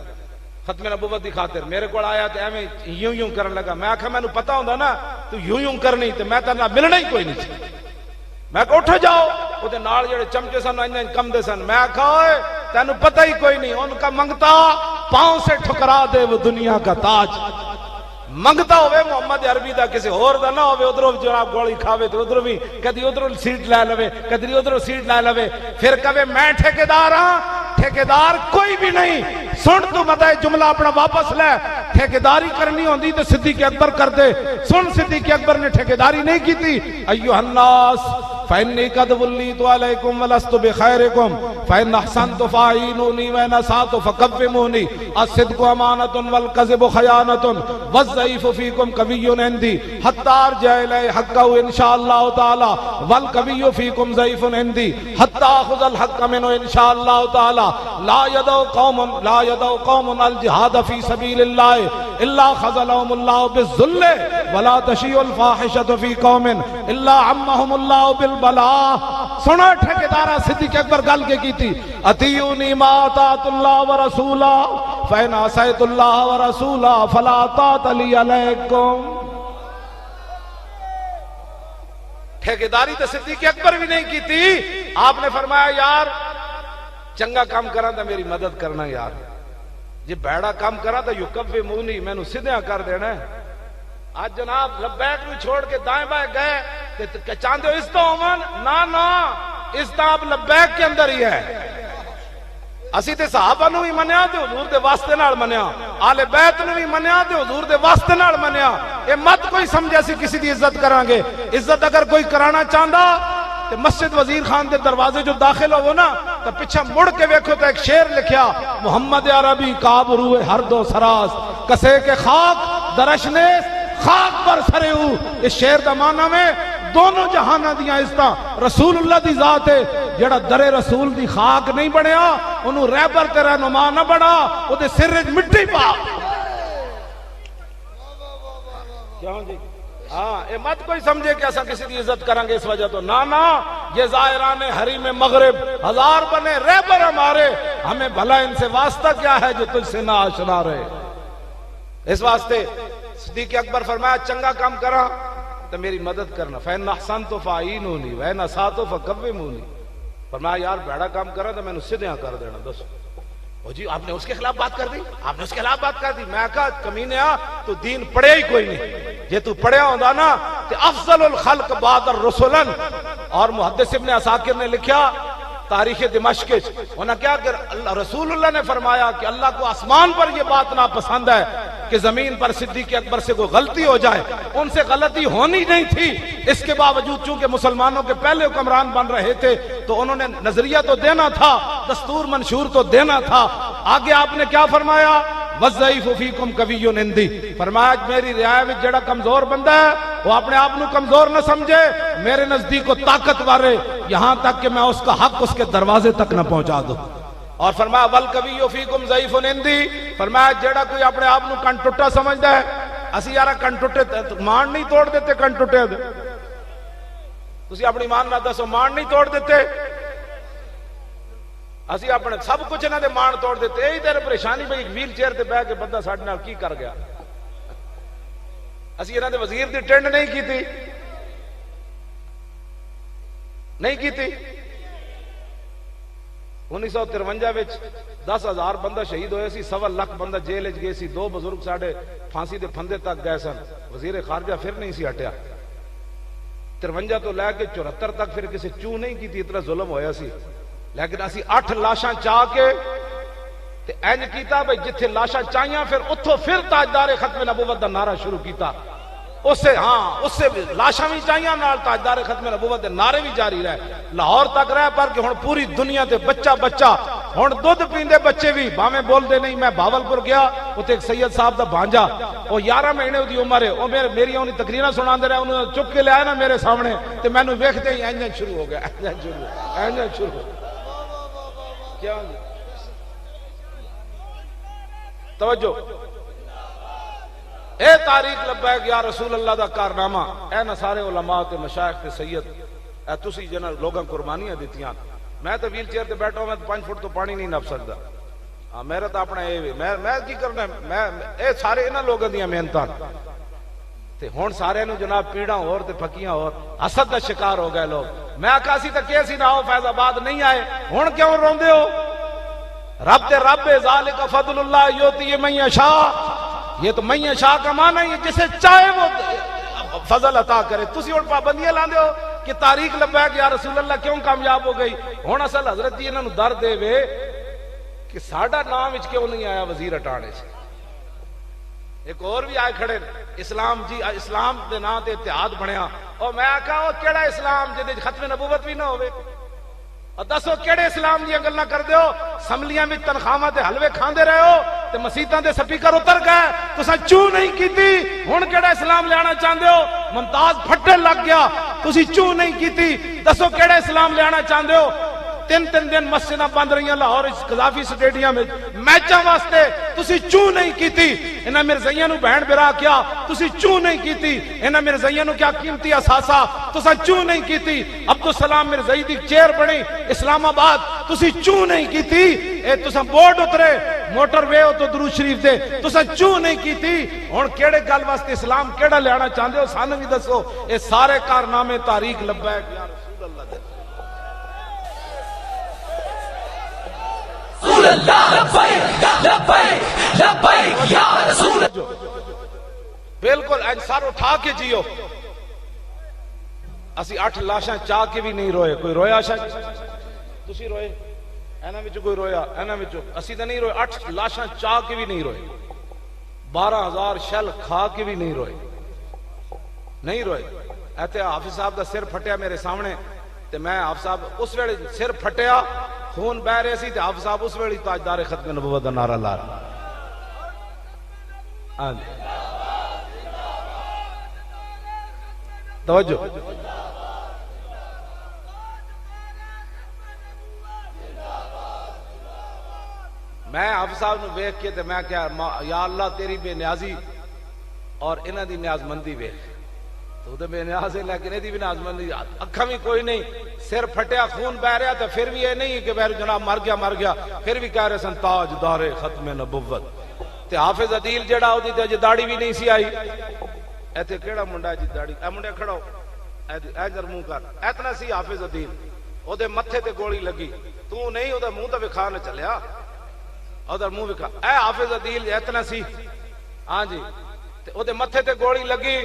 ختم نبوت دی خاطر میرے کو آیا تو ایویں یوں یوں کرن لگا. میں آخیا مینوں پتا ہوندا نا تو یوں یوں کرنی تے میں تیرے نال ملنا ہی کوئی نہیں سی. میں کہ اٹھ جاؤ. وہ نال جڑے چمچے سن انج کم دے سن. میں آخا اوئے تینوں پتہ ہی کوئی نہیں, ان کا منگتا پاؤں سے ٹھکرا دے وہ دنیا کا تاج. منگتا ہوئے محمد عربی دا کسی اور دا نہ ہوئے, ادھروں جناب گولی کھاوے تو ادھروں بھی کدی ادھروں سیٹ لے لوے کدی ادھروں سیٹ لے لوے, پھر کہے میں ٹھیکیدار ہاں. ٹھیکیدار کوئی بھی نہیں. سن تو متا جملہ اپنا واپس لے. ٹھیکیداری کرنی ہوندی تو صدیق اکبر کر دے. سن صدیق اکبر نے ٹھیکیداری نہیں کی تھی. ایھا الناس فإنی قد ولیت علیکم ولست بخیرکم فإن احسنت فاعینونی وإن اسأت فقومونی الصدق امانۃ والکذب خیانۃ والضعیف فیکم قوی عندی حتی ارجع الی حقہ ان شاء اللہ تعالی والقوی فیکم ضعیف عندی حتی اخذ الحق منہ ان شاء اللہ تعالی. لا يدعو قوم الجہاد فی سبیل اللہ الا خذلهم اللہ بالذل ولا تشیع الفاحشۃ فی قوم الا عمهم اللہ بالبلاء. سنا ٹھیکیدارا صدیق اکبر گل کے تھی اطیعونی ما اطاعت اللہ ورسولہ فإن عصیت اللہ ورسولہ فلا طاعت لی علیکم. ٹھیکیداری تو صدیق اکبر بھی نہیں کی تھی. آپ نے فرمایا یار چنگا کام کرا تو میری مدد کرنا یار, جی بیڑا کام کرا تو یکومونی میں نو سدھیاں کر دینا ہے. آج جناب لبیک نو چھوڑ کے دائیں بائیں گئے کہ چاندے ہو اس تو عمن نا اس تو آپ لبیک کے اندر ہی ہے. اسی تے صحابہ نو بھی منیا تے حضور دے واسطے نال منیا, آل بیت نو بھی منیا تے حضور دے واسطے نال منیا. اے مت کوئی سمجھے اسی کسی دی عزت کران گے. عزت اگر کوئی کرانا چاہندا تے مسجد وزیر خان دے دروازے جو داخل ہو نا تو پیچھے مڑ کے ویکھو تو ایک شعر لکھیا محمد عربی کعب روئے ہر دو سراز کسے کے خاک درشنیس خاک پر سرے ہو. اس شعر دا معنی میں دونوں جہانہ دیاں عزتاں رسول اللہ دی ذات ہے. جڑا در رسول دی خاک نہیں بڑھیا انہوں رہبر تے رہنما نہ بڑھا او دے سر وچ مٹی پا. کیوں جی ہاں اے مت کوئی سمجھے کہ ایسا کسی دی عزت کریں گے اس وجہ تو نا یہ ظاہران حریم مغرب ہزار بنے رہبر ہمارے, ہمیں بھلا ان سے واسطہ کیا ہے جو تجھ سے نہ آشنا رہے. اس واسطے صدیق اکبر فرمایا چنگا کام کرا تو میری مدد کرنا. فإن احسنت فاعینونی وإن اسأت فقومونی. فرمایا یار بیڑا کام کرا تو میں نے سدھیاں کر دینا. دس او جی آپ نے اس کے خلاف بات کر دی, آپ نے اس کے خلاف بات کر دی. میں کہا کمینیا تو دین پڑھے ہی کوئی نہیں. یہ تو پڑھیا ہوندا نا کہ افضل الخلق بعد الرسل. اور محدث ابن عساکر نے لکھا تاریخ دمشق انہاں کیا کہ رسول اللہ نے فرمایا کہ اللہ کو آسمان پر یہ بات ناپسند ہے کہ زمین پر صدیق اکبر سے کوئی غلطی ہو جائے. ان سے غلطی ہونی نہیں تھی, اس کے باوجود چونکہ مسلمانوں کے پہلے حکمران بن رہے تھے تو انہوں نے نظریہ تو دینا تھا, دستور منشور تو دینا تھا. آگے آپ نے کیا فرمایا وَالضَّعِيفُ فِيكُمْ قَوِيٌّ عِندِي. فرمایا میری رعایا میں جڑا کمزور بندہ ہے وہ اپنے آپ نو کمزور نہ سمجھے, میرے نزدیک وہ طاقتور ہے یہاں تک کہ میں اس کا حق اس کے دروازے تک نہ پہنچا دوں. اور فرمایا وَالْقَوِيُّ فِيكُمْ ضَعِيفٌ عِندِي. فرمایا جڑا کوئی اپنے آپ نو کن ٹٹا سمجھدا ہے, اسی یارا کن ٹٹے مان نہیں توڑ دیتے, کن ٹٹے دے تسی اپنی مان نہ دسو مان نہیں توڑ دیتے, اسی اپنے سب کچھ انہاں دے مان توڑ دیتے. یہی تیرے پریشانی پہ ایک ویل چیئر تے بیٹھ کے بندہ ساڈے نال کی کر گیا. اسی انہاں دے وزیر دی ٹینڈ نہیں کیتی, نہیں کیتی. 1953 وچ 10,000 بندہ شہید ہوئے سی, 1.25 لاکھ بندہ جیل وچ گئے سی. 2 بزرگ ساڈے پھانسی دے پھندے تک گئے سن. وزیر خارجہ پھر نہیں سی ہٹیا. 53 تو لے کے 74 تک پھر کسی چوں نہیں کیتی, اتنا ظلم ہویا سی. لیکن اسی 8 لاشاں چاہ کے تے اینج کیتا بھئی جتھے لاشاں چاہیاں پھر اتھو پھر تاجدار ختم نبوت دا نعرہ شروع کیتا. اس سے لاشاں بھی چاہیاں نال تاجدار ختم نبوت دے نعرے بھی جاری رہے. لاہور تک رہ پر کہ ہن پوری دنیا تے بچہ ہن دودھ پیندے بچے بھی باویں بول دے نہیں. میں بھاولپور گیا اوتے ایک سید صاحب دا بھانجا او 11 مہینے دی عمر ہے, او میری اونی تقریراں سناندے رہے, انہوں نے چک کے لے آیا نا میرے سامنے تے مینوں ویکھدے ہی اینج شروع ہو گیا, اینج شروع کیا توجہ. اے تاریخ لبیک یا رسول اللہ دا کارنامہ, اے نصارے علماء تے مشائخ تے سید, اے تسی جنہاں لوگاں قربانیاں دیتیاں. میں تو ویل چیئر تے بیٹھا ہوں, میں 5 فٹ تو پانی نہیں نپ سکتا. ہاں میرا تو اپنا یہ میں کی کرنا میں اے سارے انہاں لوگوں دیاں محنتاں تے ہن سارے نو جناب پیڑاں اور تے پھکیاں اور حسد دا شکار ہو گئے لوگ. میں آکھا سی تے کیسی نہ ہو فیض آباد نہیں آئے ہن کیوں روندے ہو؟ رب تے رب ذالک فضل اللہ یؤتی من یشاء. یہ تو من یشاء کا معنی ہے جسے چاہے وہ فضل عطا کرے. تسی ہن پابندیاں لاندے ہو کہ تاریخ لبیک یا رسول اللہ کیوں کامیاب ہو گئی. ہن اصل حضرت جی انہاں نو در دے وے کہ ساڈا نام وچ کیوں نہیں آیا وزیر اٹانے سے. ایک اور بھی آئے کھڑے اسلام جی اسلام دے نام تے اتحاد بنیا اور میں آکھا او کیڑا اسلام جے ختم نبوت بھی نہ ہوے. اور دسو کیڑے اسلام دی گلاں کردے ہو؟ اسمبلیاں وچ تنخواہاں تے حلوے کھاندے رہے ہو تے مسیتاں دے سپیکر اتر گئے تساں چوں نہیں کیتی. ہن کیڑا اسلام لیانا چاہندے ہو؟ ممتاز پھٹے لگ گیا تسی چوں نہیں کیتی. دسو کیڑا اسلام لیانا چاہندے ہو؟ تین دن مسجداں بند رہیاں لاہور قذافی سٹیڈیم میں میچاں واسطے تسی چوں نہیں کیتی. انہاں مرزائیاں نو بہن برا کیا تسی چوں نہیں کیتی. انہاں مرزائیاں نو کیا قیمتی اثاثہ تساں چوں نہیں کیتی. عبدالسلام مرزائی دی چیئر بنی اسلام آباد تسی چوں نہیں کیتی. اے تساں بورڈ اترے موٹر وے تو درود شریف دے تساں چوں نہیں کیتی. ہن کیڑے گل واسطے اسلام کیڑا لیانا چاہندے ہو سانوں بھی دسو. اے سارے کارنامے تاریخ لبیک یا رسول اللہ دے. رسول اللہ لبیک لبیک لبیک یا رسول بالکل انصار اٹھا کے جیو. اسی 8 لاشاں چاہ کے بھی نہیں روئے. کوئی رویا شاید تسی روئے اینا وچ کوئی رویا اینا وچ اسی تے نہیں روئے. 8 لاشاں چاہ کے بھی نہیں روئے. 12,000 شل کھا کے بھی نہیں روئے. نہیں روئے. ایتھے حافظ صاحب دا سر پھٹیا میرے سامنے تے میں حافظ صاحب اس ویلے سر پھٹیا خون بہ رہے سی تے حافظ صاحب اس ویلے تاجدار ختم نبوت دا نعرہ لا رہے. توجہ میں حافظ صاحب نو ویکھ کے تے میں کہا یا اللہ تیری بے نیازی اور انہاں دی نیاز مندی ویکھ. تو دے بے نیاز ہے لیکن یہ دی بھی نیاز مندی اکھاں بھی کوئی نہیں. سر پھٹیا خون بہ رہا تے پھر بھی یہ نہیں کہ بہر جناب مر گیا پھر بھی کہہ رہے سن تاجدار ختم نبوت. تے حافظ عدیل جڑا او دی تے داڑھی بھی نہیں سی آئی. ایتھے کیڑا منڈا جی داڑھی اے منڈے کھڑو اے جر منہ کر اتنا سی حافظ عدیل. او دے متھے تے گولی لگی تو نہیں او دا منہ تے وکھا نہ چلیا او دا منہ وکھا. اے حافظ عدیل اتنا سی ہاں جی تے او دے متھے تے گولی لگی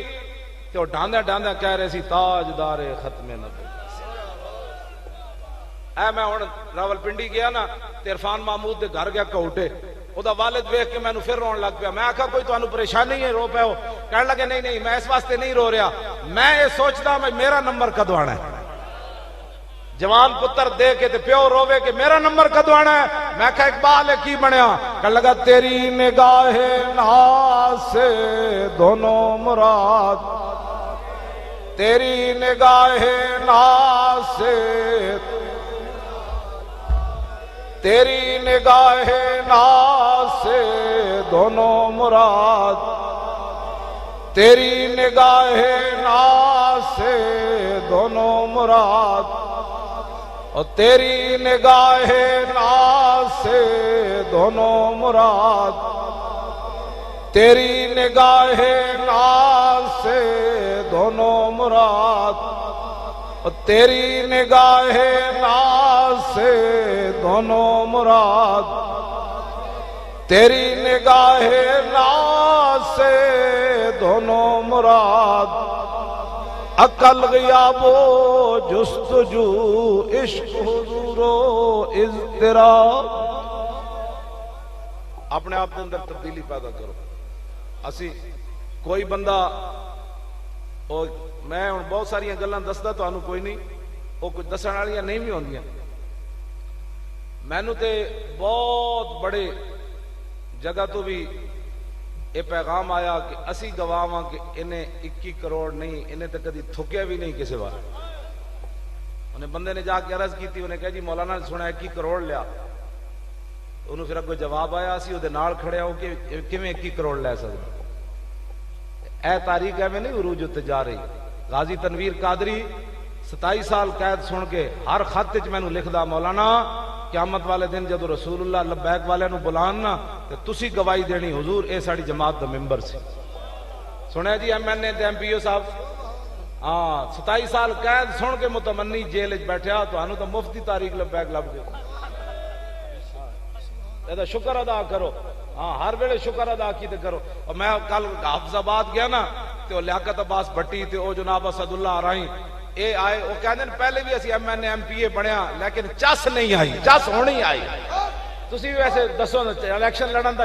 تے او ڈاندے کہہ رہے سی تاجدار ختم نبوت. اے میں ہن راول پنڈی گیا نا تے عرفان محمود دے گھر گیا کوٹے او دا والد ویکھ کے مینوں پھر رون لگ پیا. میں آکھا کوئی تانوں پریشانی ہے رو پے ہو؟ کہنے لگے نہیں میں اس واسطے نہیں رو رہا میں یہ سوچدا میں میرا نمبر کدو آنا ہے. جوان پتر دے کے تے پیو روے کہ میرا نمبر کدو آنا ہے. میں کہا اقبال ہے کی بنیا؟ کہنے لگا تیری نگاہ ناز سے دونوں مراد تیری نگاہ ناز سے تیری نگاہ ناز سے دونوں مراد تیری نگاہ ناز سے دونوں مراد اور تیری نگاہ ناز سے دونوں مراد تیری نگاہ ناز سے دونوں مراد اور تیری نگاہ ناز سے دونوں مراد تیری نگاہ ناز سے دونوں مراد عقل غیاب و جستجو عشق حضور و اضطراب. اپنے آپ کے اندر تبدیلی پیدا کرو. اسی کوئی بندہ اور میں بہت ساری گلاں دسدا تانوں کوئی نہیں وہ کچھ دسن والیاں نہیں بھی ہوندیاں. مینوں تے بہت بڑے جگہ تو بھی یہ پیغام آیا کہ اسی گواہ کہ انہیں 21 کروڑ نہیں انہیں تو کدی تھکیا بھی نہیں کسی بار. انہیں بندے نے جا کے عرض کی تھی انہیں کہا جی مولانا نے سنا 21 کروڑ لیا. انہوں پھر اگو جواب آیا اسی وہ نال کھڑے ہو کہ کیویں 21 کروڑ لے سکتے. اے تاریخ ہے میں نہیں عروج تے جا رہی. غازی تنویر قادری 27 سال قید سن کے ہر خط وچ مینوں لکھدا مولانا قیامت والے دن جدو رسول اللہ لبیک والے نو بلان نا تے تسی گواہی دینی حضور اے ساڑی جماعت دا ممبر سے سنیا جی ایم این اے تے ایم پی او صاحب 27 سال قید سن کے متمنی جیل وچ بیٹھیا تو انو تو مفتی تاریخ لبیک لب گئے ادا شکر ادا کرو ہر ویلے شکر ادا کیتے کرو اور میں کل حافظ آباد گیا نا تے لیاقت عباس بھٹی تے او جناب اسد اللہ رائی اے آئے وہ کہندے پہلے بھی اسی M N A M P A بنیا لیکن چس نہیں آئی چس ہونی آئی تسی بھی ویسے دسو الیکشن لڑن دا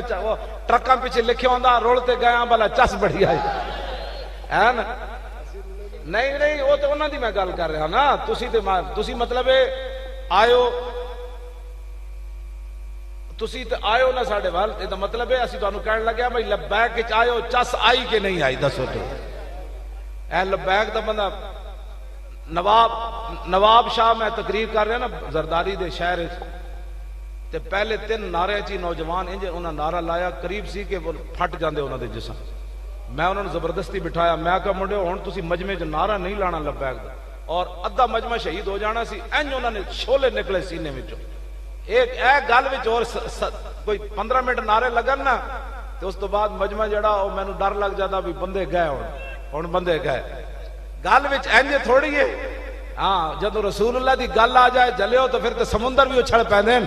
ٹرکاں پیچھے لکھیا ہوندا رولتے گیا بھلا چس بڑی آئی ہے نا نہیں وہ تو انہاں دی میں گل کر رہا نا تسی مطلب آئیو تسی تے آئیو نا ساڑے وال یہ مطلب ہے اسی تانوں کہن لگیا بھائی لبیک وچ آئیو چس آئی کہ نہیں آئی دسو تو اے لبیک دا بندہ نواب شاہ میں تقریر کر رہا نا زرداری دے شہر تے پہلے 3 نعرے چی نوجوان انجے انہاں نعرہ لایا قریب سی کہ وہ پھٹ جاندے انہاں دے جسم میں انہوں نے زبردستی بٹھایا میں کہا منڈے ہون تسی مجمع جو نعرہ نہیں لانا لبیک دا اور ادھا مجمع شہید ہو جانا سی انج انہوں نے شولے نکلے سینے وچوں ایک گل وچ اور کوئی 15 منٹ نعرے لگن نا تو اس تو بعد مجمع جڑا او مینوں ڈر لگ جاتا بھی بندے گئے ہن بندے گئے گل وچ انج تھوڑی ہے جدو رسول اللہ دی گل آ جائے جلیو تو پھر تے سمندر بھی اچھل پیندے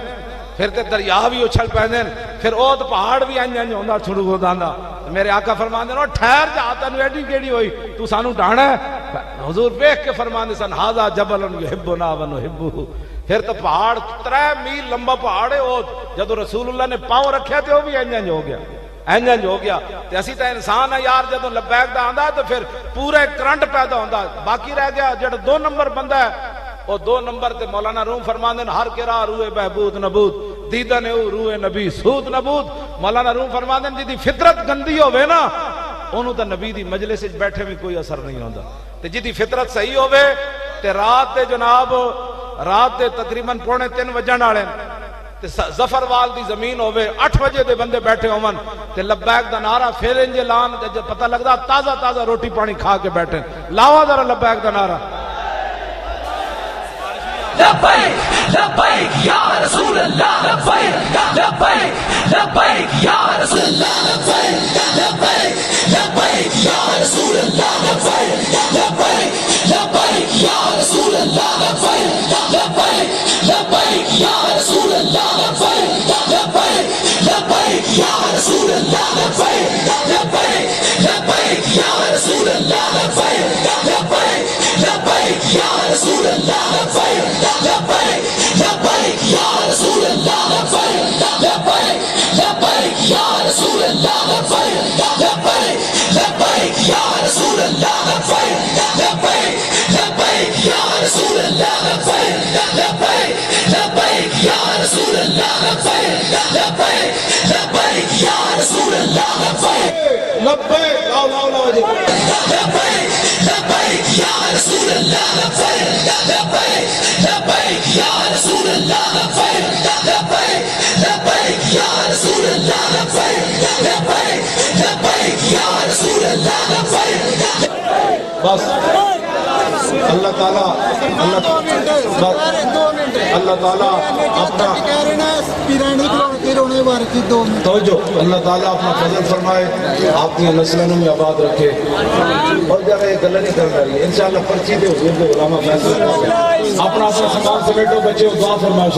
پھر تے دریا بھی اچھل پیندے پھر او تے پہاڑ بھی انج ہوندا شروع ہو جاندا میرے آقا فرماندے نو ٹھہر جا تینوں ایڈی کیڑی ہوئی تو سانو ڈھانا ہے حضور دیکھ کے فرماندے سن ھذا جبل یحبنا ونحبہ پھر تو پہاڑ 3 میل لمبا پہاڑ ہے وہ جدو رسول اللہ نے پاؤں رکھیا تے وہ بھی انج ہو گیا انج ہو گیا تے اسی تے انسان ہے یار جدو لبیک دا آندا تو پھر پورے کرنٹ پیدا ہوندا باقی رہ گیا جڑا 2 نمبر بندہ ہے وہ 2 نمبر تے مولانا روم فرماندے ہر کرا روح بہبود نبود دیدن او روح نبی سود نبود مولانا روم فرماندے جدی فطرت گندی ہوے نا اونوں تے نبی دی مجلس وچ بیٹھے بھی کوئی اثر نہیں ہوندا تے جدی فطرت صحیح ہوے تے رات تے جناب رات دے تقریباً 2:45 وجن والے تے ظفر وال دی زمین ہوے 8 بجے دے بندے بیٹھے ہون تے لبیک دا نعرہ پھر انج اعلان تے پتہ لگدا تازہ روٹی پانی کھا کے بیٹھے لاوا ذرا لبیک دا نعرہ لبیک لبیک یا رسول اللہ لبیک لبیک لبیک یا رسول اللہ لبیک لبیک لبیک یا رسول اللہ لبیک لبیک لبیک یا رسول اللہ لبیک لبیک لبیک یا رسول اللہ لبیک لبیک لبیک یا رسول اللہ لبیک لبیک لبیک یا رسول اللہ لبیک لبیک لبیک یا رسول اللہ لبیک لبیک لبیک یا رسول اللہ لبیک لبیک لبیک یا رسول اللہ لبیک لبیک لبیک یا رسول اللہ لبیک لبیک لبیک یا رسول اللہ لبیک لبیک لبیک یا رسول اللہ لبیک لبیک لبیک یا رسول اللہ لبیک لبیک لاؤ لبیک لبیک یا رسول اللہ لبیک لبیک لبیک یا رسول اللہ لبیک لبیک لبیک یا رسول اللہ لبیک لبیک لبیک یا رسول اللہ لبیک بس اللہ تعالیٰ اپنا توجہ اللہ تعالیٰ اپنا فضل فرمائے آپ کی نسلوں میں آباد رکھے اور جگہ یہ گلہ نہیں کر رہی ہے انشاءاللہ پرچی دے حضور دے علامہ فیصلہ اپنا سامان سمیٹو بچے دعا فرمائے